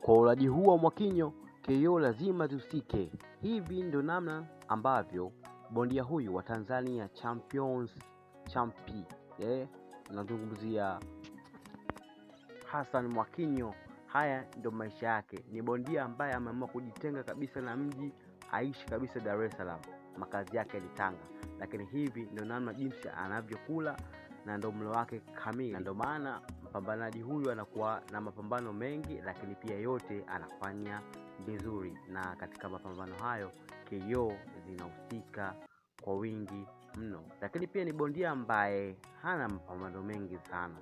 Kwa ulaji huu wa Mwakinyo, KO lazima zihusike. Hivi ndio namna ambavyo bondia huyu wa Tanzania champi nazungumzia Hassan Mwakinyo. Haya ndio maisha yake. Ni bondia ambaye ameamua kujitenga kabisa na mji, aishi kabisa Dar es Salaam. Makazi yake ni Tanga. Lakini hivi ndio namna jinsi anavyokula na ndio mlo wake kamili. Na ndio maana mpambanaji huyu anakuwa na mapambano mengi, lakini pia yote anafanya vizuri. Na katika mapambano hayo KO zinahusika kwa wingi mno. Lakini pia ni bondia ambaye hana mapambano mengi sana.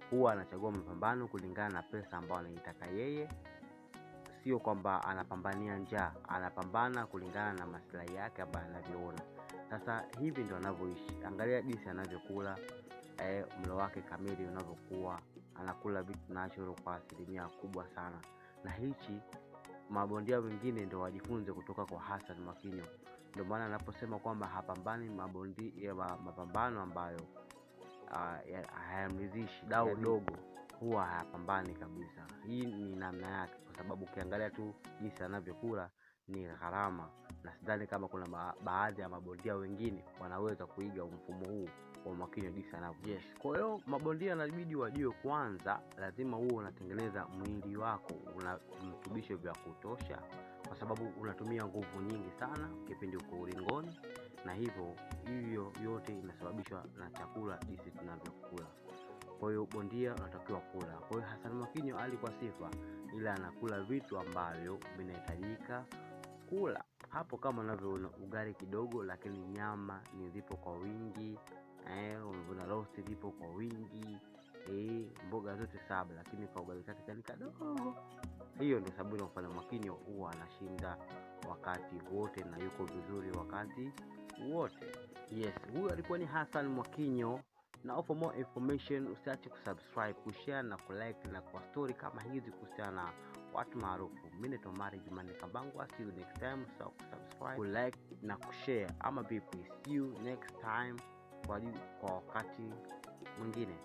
Huwa anachagua mapambano kulingana na pesa ambayo anaitaka yeye. Sio kwamba anapambania njaa, anapambana kulingana na maslahi yake ambayo anavyoona. Sasa hivi ndio anavyoishi. Angalia jinsi anavyokula, mlo wake kamili unavyokuwa, anakula vitu natural kwa asilimia kubwa sana. Na hichi mabondia wengine ndio wajifunze kutoka kwa Hassan Mwakinyo. Ndio maana anaposema kwamba hapambani mapambano ambayo hayamridhishi dau dogo, huwa hayapambani kabisa. Hii ni namna yake, kwa sababu ukiangalia tu jinsi anavyokula ni gharama, na sidhani kama kuna baadhi ya mabondia wengine wanaweza kuiga mfumo huu wa Mwakinyo jinsi anavyo. Kwa hiyo mabondia inabidi wajue kwanza, lazima uwe unatengeneza mwili wako una virutubisho vya kutosha, kwa sababu unatumia nguvu nyingi sana kipindi uko ulingoni, na hivyo yote inasababishwa na chakula jinsi tunavyokula. Kwa hiyo bondia unatakiwa kula. Kwa hiyo Hassan Mwakinyo alikuwa sifa, ila anakula vitu ambavyo vinahitajika kula. Hapo kama unavyoona ugali kidogo, lakini nyama ni zipo kwa wingi, na roast zipo kwa wingi, mboga zote 7, lakini kwa ugali kake ni kadogo. Hiyo ndio sababu inafanya Mwakinyo huwa anashinda wakati wote na yuko vizuri wakati wote. Huyu alikuwa ni Hassan Mwakinyo. Na for more information usiache kusubscribe, kushare na kulike na kwa story kama hizi kuhusiana na watu maarufu. Mimi ni Tomari Jumanne Kabangwa. See you next time. So subscribe, kulike na kushare ama vipi. See you next time kwa wakati mwingine.